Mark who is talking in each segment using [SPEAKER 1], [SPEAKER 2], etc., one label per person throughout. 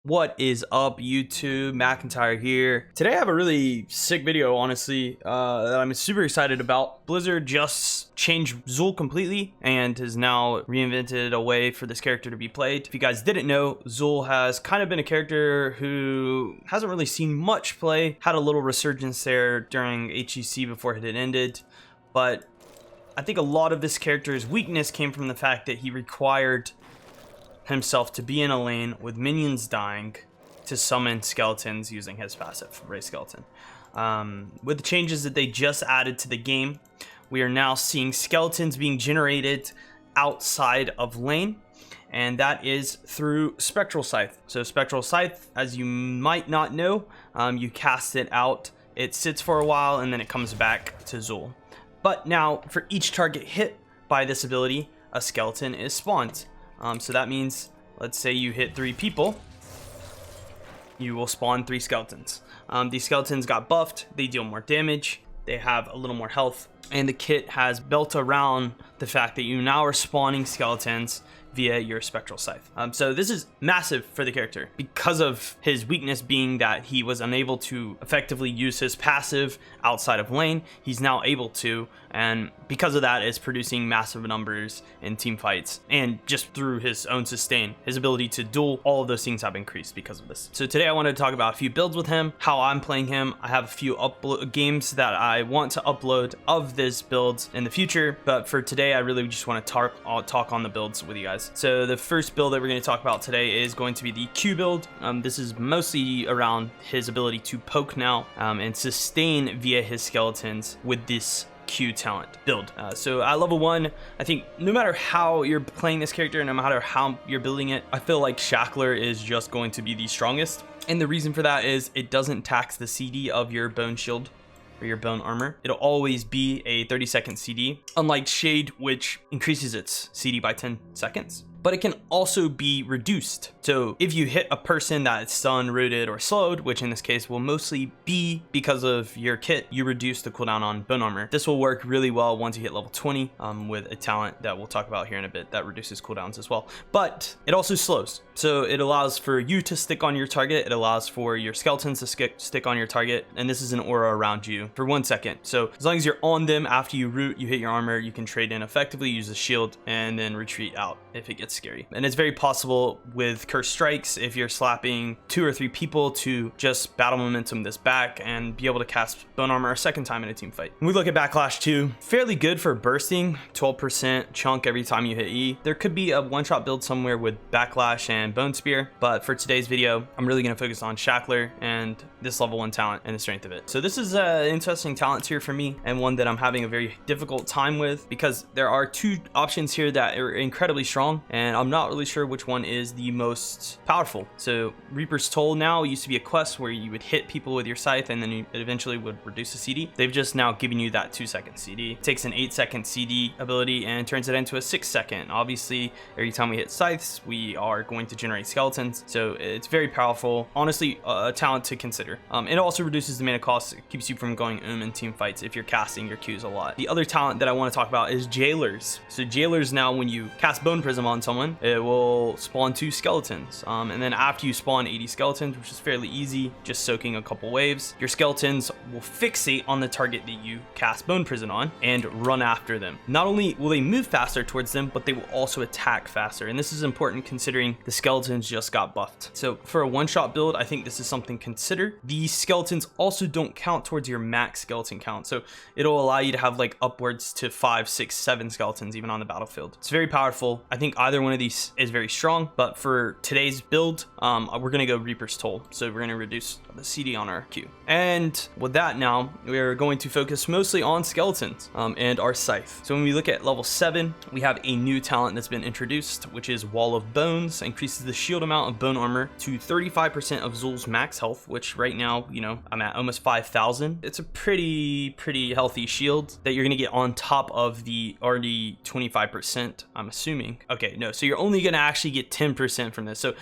[SPEAKER 1] What is up, YouTube? McIntyre here. Today I have a really sick video, honestly, that I'm super excited about. Blizzard just changed Xul completely and has now reinvented a way for this character to be played. If you guys didn't know, Xul has kind of been a character who hasn't really seen much play, had a little resurgence there during HEC before it had ended, but I think a lot of this character's weakness came from the fact that he required himself to be in a lane with minions dying to summon skeletons using his passive, Raise Skeleton. With the changes that they just added to the game, we are now seeing skeletons being generated outside of lane, and that is through Spectral Scythe. So Spectral Scythe, as you might not know, you cast it out, it sits for a while, and then it comes back to Xul. But now, for each target hit by this ability, a skeleton is spawned. So that means, let's say you hit 3 people, you will spawn 3 skeletons. These skeletons got buffed, they deal more damage, they have a little more health, and the kit has built around the fact that you now are spawning skeletons via your Spectral Scythe. So this is massive for the character because of his weakness being that he was unable to effectively use his passive outside of lane. He's now able to, and because of that is producing massive numbers in team fights, and just through his own sustain, his ability to duel, all of those things have increased because of this. So today I wanted to talk about a few builds with him, how I'm playing him. I have a few games that I want to upload of this builds in the future, but for today I really just want to talk on the builds with you guys. So the first build that we're going to talk about today is going to be the Q build. This is mostly around his ability to poke now and sustain via his skeletons with this Q talent build. So at level 1, I think no matter how you're playing this character, no matter how you're building it, I feel like Shackler is just going to be the strongest. And the reason for that is it doesn't tax the CD of your bone shield or your bone armor. It'll always be a 30-second CD, unlike Shade, which increases its CD by 10 seconds. But it can also be reduced. So if you hit a person that is stunned, rooted, or slowed, which in this case will mostly be because of your kit, you reduce the cooldown on bone armor. This will work really well once you hit level 20 with a talent that we'll talk about here in a bit that reduces cooldowns as well. But it also slows. So it allows for you to stick on your target. It allows for your skeletons to stick on your target. And this is an aura around you for 1 second. So as long as you're on them after you root, you hit your armor, you can trade in effectively, use a shield, and then retreat out if it gets scary. And it's very possible with Curse Strikes if you're slapping 2 or 3 people to just battle momentum this back and be able to cast bone armor a second time in a team fight. When we look at Backlash 2, fairly good for bursting, 12% chunk every time you hit E. There could be a one-shot build somewhere with Backlash and Bone Spear, but for today's video, I'm really going to focus on Shackler and this level 1 talent and the strength of it. So this is an interesting talent tier for me, and one that I'm having a very difficult time with because there are 2 options here that are incredibly strong, and I'm not really sure which one is the most powerful. So Reaper's Toll now used to be a quest where you would hit people with your scythe and then it eventually would reduce the CD. They've just now given you that 2-second CD. It takes an 8-second CD ability and turns it into a 6-second. Obviously, every time we hit scythes, we are going to generate skeletons. So it's very powerful. Honestly, a talent to consider. It also reduces the mana cost. It keeps you from going in team fights if you're casting your Qs a lot. The other talent that I want to talk about is Jailers. So Jailers now, when you cast Bone Prism on someone, it will spawn 2 skeletons. And then after you spawn 80 skeletons, which is fairly easy, just soaking a couple waves, your skeletons will fixate on the target that you cast Bone Prison on and run after them. Not only will they move faster towards them, but they will also attack faster. And this is important considering the skeletons just got buffed. So for a one-shot build, I think this is something to consider. These skeletons also don't count towards your max skeleton count. So it'll allow you to have like upwards to 5, 6, 7 skeletons even on the battlefield. It's very powerful. I think either one of these is very strong, but for today's build, we're gonna go Reaper's Toll. So we're gonna reduce the CD on our Q. And with that now, we're going to focus mostly on skeletons and our scythe. So when we look at level 7, we have a new talent that's been introduced, which is Wall of Bones. Increases the shield amount of bone armor to 35% of Xul's max health, which right now, you know, I'm at almost 5,000. It's a pretty healthy shield that you're gonna get on top of the already 25%, I'm assuming. Okay, No, so you're only gonna actually get 10% from this. So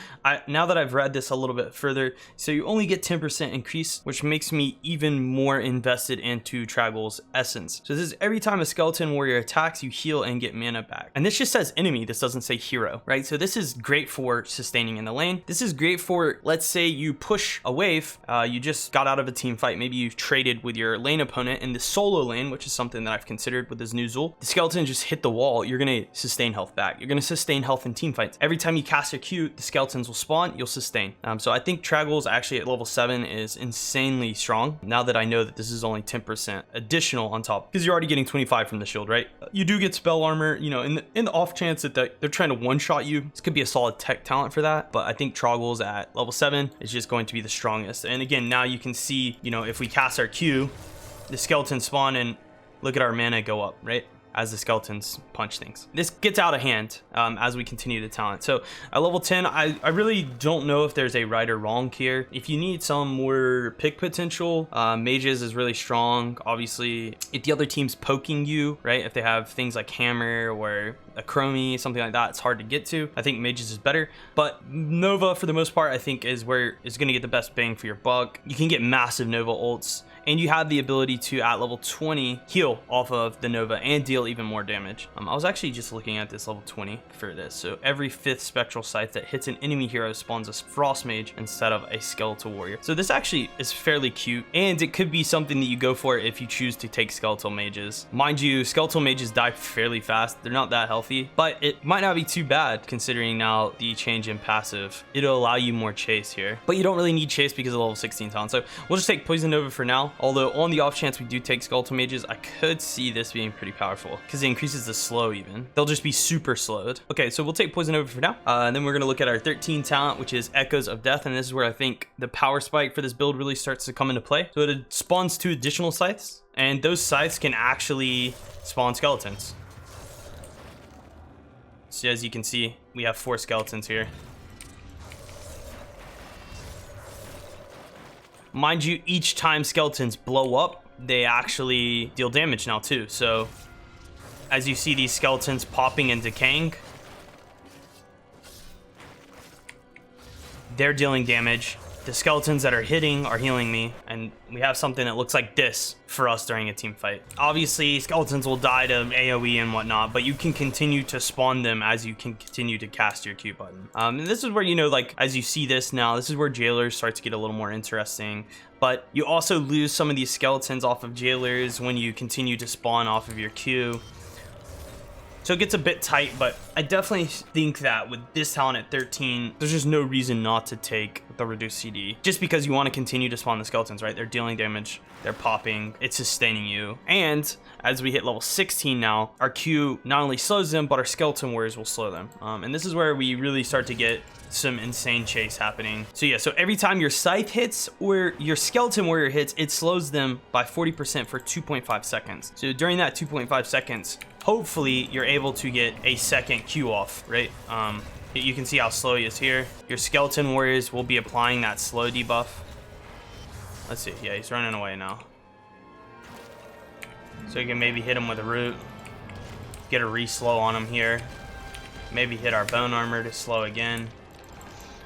[SPEAKER 1] now that I've read this a little bit further, so you only get 10% increase, which makes me even more invested into Trag'Oul's essence. So this is every time a skeleton warrior attacks, you heal and get mana back. And this just says enemy, this doesn't say hero, right? So this is great for sustaining in the lane. This is great for, let's say you push a wave, you just got out of a team fight, maybe you traded with your lane opponent in the solo lane, which is something that I've considered with this new Xul. The skeleton just hit the wall, you're gonna sustain health back. You're gonna sustain health in team fights. Every time you cast your Q, the skeletons will spawn, you'll sustain. So I think Trag'Oul's actually at level 7 is insanely strong, now that I know that this is only 10% additional on top, because you're already getting 25 from the shield, right? You do get spell armor, you know, in the off chance that they're trying to one-shot you, this could be a solid tech talent for that, but I think Trag'Oul's at level 7 is just going to be the strongest. And again, now you can see, you know, if we cast our Q, the skeletons spawn and look at our mana go up, right? As the skeletons punch things. This gets out of hand as we continue the talent. So at level 10, I really don't know if there's a right or wrong here. If you need some more pick potential, mages is really strong. Obviously, if the other team's poking you, right? If they have things like hammer or a chromie, something like that, it's hard to get to. I think mages is better, but Nova for the most part, I think is where it's gonna get the best bang for your buck. You can get massive Nova ults, and you have the ability to, at level 20, heal off of the Nova and deal even more damage. I was actually just looking at this level 20 for this. So every 5th spectral scythe that hits an enemy hero spawns a frost mage instead of a skeletal warrior. So this actually is fairly cute, and it could be something that you go for if you choose to take skeletal mages. Mind you, skeletal mages die fairly fast. They're not that healthy, but it might not be too bad considering now the change in passive. It'll allow you more chase here, but you don't really need chase because of level 16 talent. So we'll just take Poison Nova for now. Although on the off chance we do take skeletal mages, I could see this being pretty powerful because it increases the slow even. They'll just be super slowed. Okay, so we'll take Poison Nova for now. And then we're gonna look at our 13 talent, which is Echoes of Death. And this is where I think the power spike for this build really starts to come into play. So it spawns 2 additional scythes, and those scythes can actually spawn skeletons. So as you can see, we have 4 skeletons here. Mind you, each time skeletons blow up, they actually deal damage now too. So as you see these skeletons popping and decaying, they're dealing damage. The skeletons that are hitting are healing me, and we have something that looks like this for us during a team fight. Obviously, skeletons will die to AoE and whatnot, but you can continue to spawn them as you can continue to cast your Q button. And this is where, you know, like, as you see this now, this is where jailers start to get a little more interesting. But you also lose some of these skeletons off of jailers when you continue to spawn off of your Q. So it gets a bit tight, but I definitely think that with this talent at 13, there's just no reason not to take the reduced CD. Just because you want to continue to spawn the skeletons, right? They're dealing damage, they're popping, it's sustaining you. And as we hit level 16 now, our Q not only slows them, but our skeleton warriors will slow them. And this is where we really start to get some insane chase happening. So yeah, so every time your scythe hits or your skeleton warrior hits, it slows them by 40% for 2.5 seconds. So during that 2.5 seconds, hopefully you're able to get a second Q off, right? You can see how slow he is here. Your skeleton warriors will be applying that slow debuff. Let's see, yeah, he's running away now. So you can maybe hit him with a root, get a re-slow on him here. Maybe hit our bone armor to slow again.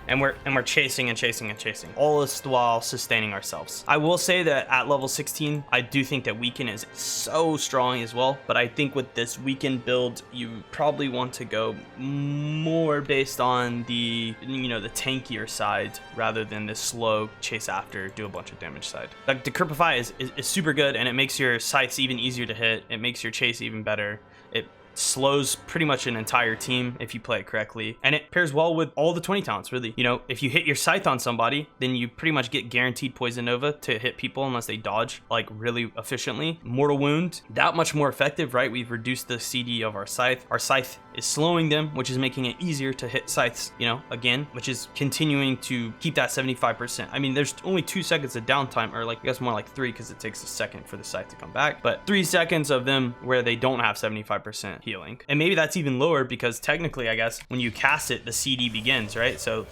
[SPEAKER 1] And we're chasing and chasing and chasing, all this while sustaining ourselves. I will say that at level 16, I do think that weaken is so strong as well, but I think with this weaken build, you probably want to go more based on the, you know, the tankier side rather than the slow chase after, do a bunch of damage side. Like the Decrepify is super good, and it makes your scythes even easier to hit. It makes your chase even better. It slows pretty much an entire team if you play it correctly, and it pairs well with all the 20 talents, really. You know, if you hit your scythe on somebody, then you pretty much get guaranteed Poison Nova to hit people unless they dodge like really efficiently. Mortal Wound, that much more effective, right? We've reduced the CD of our scythe. Our scythe is slowing them, which is making it easier to hit scythes, you know, again, which is continuing to keep that 75%. I mean, there's only 2 seconds of downtime, or like, I guess more like 3, because it takes a second for the scythe to come back, but 3 seconds of them where they don't have 75% healing. And maybe that's even lower because technically, I guess, when you cast it, the CD begins, right? So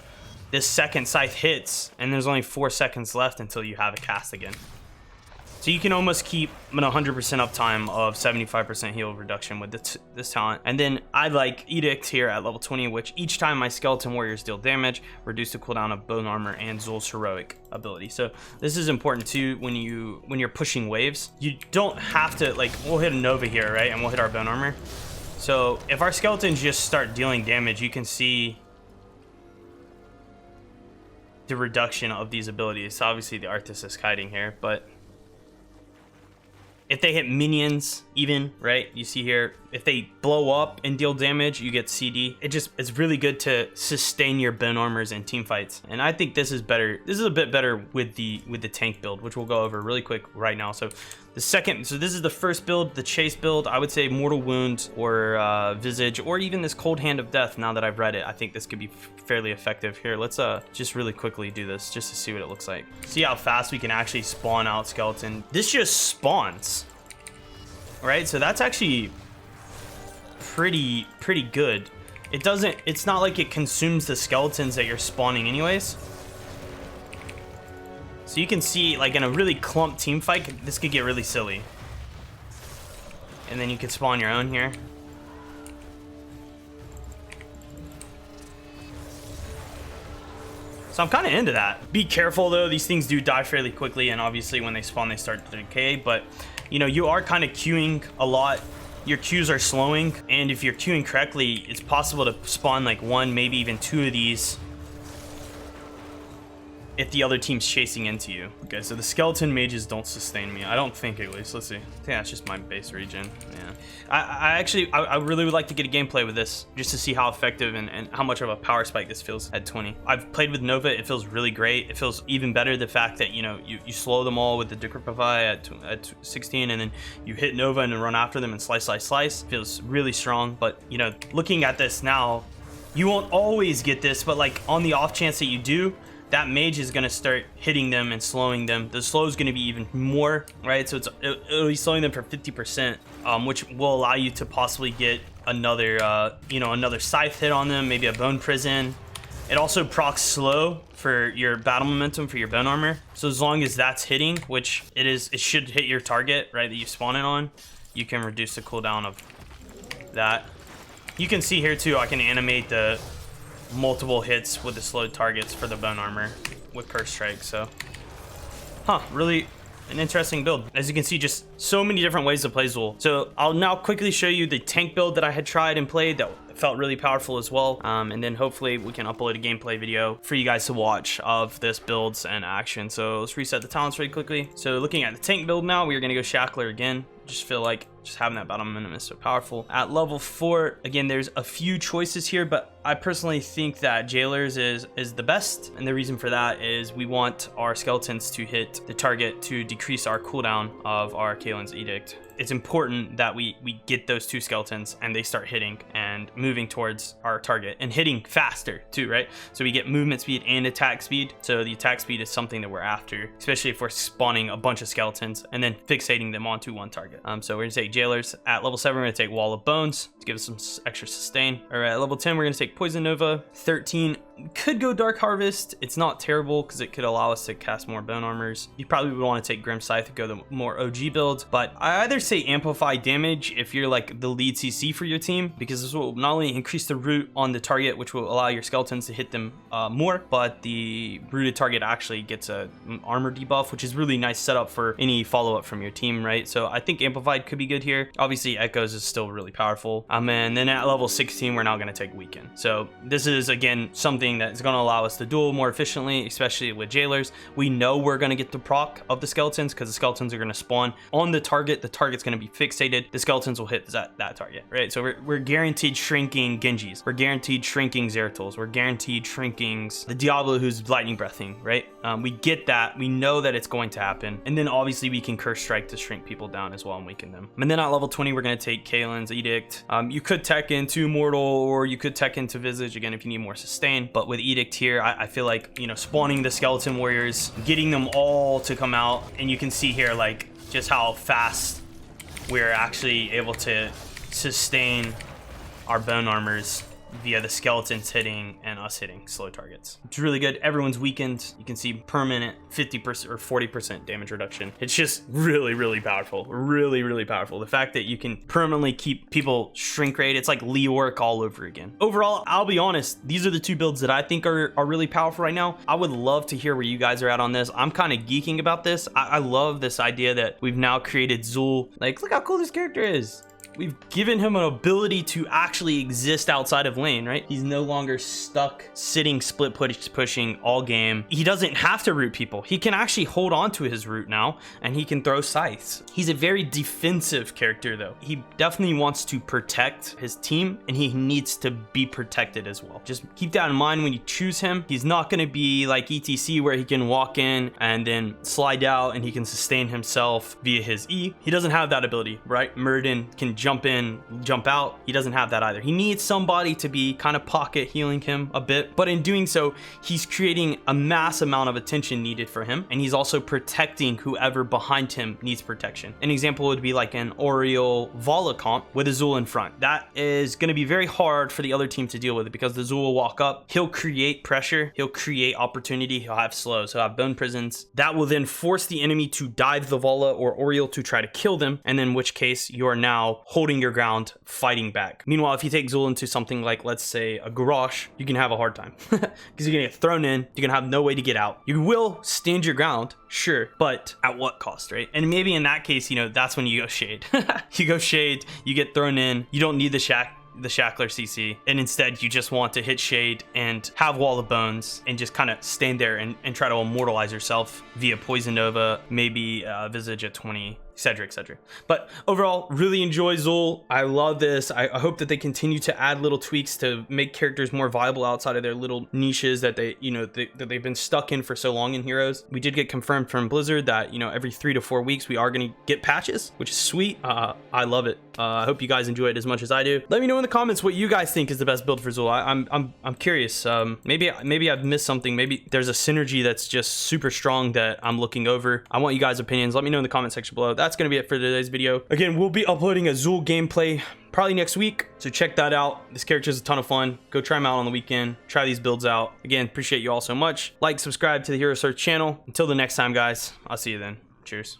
[SPEAKER 1] this second scythe hits, and there's only 4 seconds left until you have a cast again. So you can almost keep an 100% uptime of 75% heal reduction with this talent. And then I like Edict here at level 20, which each time my skeleton warriors deal damage, reduce the cooldown of bone armor and Xul's heroic ability. So this is important too when you're pushing waves. You don't have to, like, we'll hit a Nova here, right? And we'll hit our bone armor. So if our skeletons just start dealing damage, you can see the reduction of these abilities. So obviously the artist is hiding here, but if they hit minions even, right, you see here, if they blow up and deal damage, you get CD. It's really good to sustain your bone armors in team fights. And I think this is better. This is a bit better with the tank build, which we'll go over really quick right now. So this is the first build, the chase build. I would say Mortal Wound or Visage, or even this Cold Hand of Death. Now that I've read it, I think this could be fairly effective. Here, let's just really quickly do this just to see what it looks like. See how fast we can actually spawn out skeleton. This just spawns, right? So that's actually pretty good. It's not like it consumes the skeletons that you're spawning anyways. So you can see, like, in a really clumped team fight, this could get really silly. And then you can spawn your own here. So I'm kind of into that. Be careful though, these things do die fairly quickly, and obviously when they spawn they start to decay, but you know, you are kind of queuing a lot. Your queues are slowing, and if you're queuing correctly, it's possible to spawn like one, maybe even two of these if the other team's chasing into you. Okay, so the skeleton mages don't sustain me. I don't think, at least. Let's see. I think that's just my base region. Yeah. I really would like to get a gameplay with this just to see how effective and how much of a power spike this feels at 20. I've played with Nova. It feels really great. It feels even better the fact that, you know, you slow them all with the Decrypify at 16, and then you hit Nova and then run after them and slice. It feels really strong. But, you know, looking at this now, you won't always get this, but like on the off chance that you do, that mage is going to start hitting them and slowing them. The slow is going to be even more, right? So it'll be slowing them for 50%, which will allow you to possibly get another, another scythe hit on them, maybe a bone prison. It also procs slow for your battle momentum for your bone armor. So as long as that's hitting, which it should hit your target, right, that you spawn it on, you can reduce the cooldown of that. You can see here too, I can animate the multiple hits with the slowed targets for the bone armor with Curse Strike. So really an interesting build. As you can see, just so many different ways to play Xul. So I'll now quickly show you the tank build that I had tried and played that felt really powerful as well, and then hopefully we can upload a gameplay video for you guys to watch of this builds and action. So let's reset the talents really quickly. So looking at the tank build now, we are going to go Shackler again. Just feel like just having that battle momentum is so powerful. At level 4, again, there's a few choices here, but I personally think that Jailers is the best, and the reason for that is we want our skeletons to hit the target to decrease our cooldown of our Kalen's Edict. It's important that we get those two skeletons and they start hitting and moving towards our target and hitting faster too, right? So we get movement speed and attack speed. So the attack speed is something that we're after, especially if we're spawning a bunch of skeletons and then fixating them onto one target. So we're gonna take Jailers. At level 7, we're gonna take Wall of Bones to give us some extra sustain. All right, at level 10, we're gonna take Poison Nova. 13, could go Dark Harvest. It's not terrible because it could allow us to cast more bone armors. You probably would want to take Grim Scythe to go the more OG build, but I either say amplify damage if you're like the lead CC for your team, because this will not only increase the root on the target, which will allow your skeletons to hit them more, but the rooted target actually gets a armor debuff, which is really nice setup for any follow-up from your team, right? So I think amplified could be good here. Obviously Echoes is still really powerful, and then at level 16 we're now going to take Weaken. So this is again something that is going to allow us to duel more efficiently, especially with Jailers. We know we're going to get the proc of the skeletons because the skeletons are going to spawn on the target. The target's going to be fixated. The skeletons will hit that target, right? So we're guaranteed shrinking Genjis. We're guaranteed shrinking Zeratul. We're guaranteed shrinking the Diablo who's lightning breathing, right? We get that. We know that it's going to happen. And then obviously we can Curse Strike to shrink people down as well and weaken them. And then at level 20, we're going to take Kalen's Edict. You could tech into Mortal, or you could tech into Visage, again, if you need more sustain. But with Edict here, I feel like, you know, spawning the skeleton warriors, getting them all to come out, and you can see here like just how fast we're actually able to sustain our bone armors via the skeletons hitting and us hitting slow targets. It's really good. Everyone's weakened. You can see permanent 50% or 40% damage reduction. It's just really powerful. Really powerful. The fact that you can permanently keep people shrink rate, it's like Rework all over again. Overall, I'll be honest, these are the two builds that I think are really powerful right now. I would love to hear where you guys are at on this. I'm kind of geeking about this. I love this idea that we've now created Xul. Like, look how cool this character is. We've given him an ability to actually exist outside of lane, right? He's no longer stuck sitting split pushing all game. He doesn't have to root people. He can actually hold on to his root now, and he can throw scythes. He's a very defensive character though. He definitely wants to protect his team, and he needs to be protected as well. Just keep that in mind when you choose him. He's not going to be like ETC where he can walk in and then slide out and he can sustain himself via his E. He doesn't have that ability, right? Murden can jump in, jump out. He doesn't have that either. He needs somebody to be kind of pocket healing him a bit, but in doing so, he's creating a mass amount of attention needed for him, and he's also protecting whoever behind him needs protection. An example would be like an Oriole Vala comp with a Xul in front. That is going to be very hard for the other team to deal with it because the Xul will walk up, he'll create pressure, he'll create opportunity, he'll have slows, he'll have bone prisons. That will then force the enemy to dive the Vala or Oriole to try to kill them, and in which case you are now holding your ground, fighting back. Meanwhile, if you take Xul into something like, let's say, a garage, you can have a hard time because you're gonna get thrown in, you're gonna have no way to get out. You will stand your ground, sure, but at what cost, right? And maybe in that case, you know, that's when you go shade. You go shade, you get thrown in, you don't need the Shackler CC, and instead you just want to hit shade and have Wall of Bones and just kind of stand there and try to immortalize yourself via Poison Nova, maybe Visage at 20, etc. But overall, really enjoy Xul. I love this. I hope that they continue to add little tweaks to make characters more viable outside of their little niches that they, you know, that they've been stuck in for so long in Heroes. We did get confirmed from Blizzard that, you know, every 3 to 4 weeks we are going to get patches, which is sweet. I love it. I hope you guys enjoy it as much as I do. Let me know in the comments what you guys think is the best build for Xul. I'm curious. Maybe I've missed something. Maybe there's a synergy that's just super strong that I'm looking over. I want you guys' opinions. Let me know in the comment section below. That's going to be it for today's video. Again, we'll be uploading a Xul gameplay probably next week, so check that out. This character is a ton of fun. Go try him out on the weekend. Try these builds out. Again, appreciate you all so much. Like, subscribe to the HeroesHearth channel. Until the next time, guys, I'll see you then. Cheers.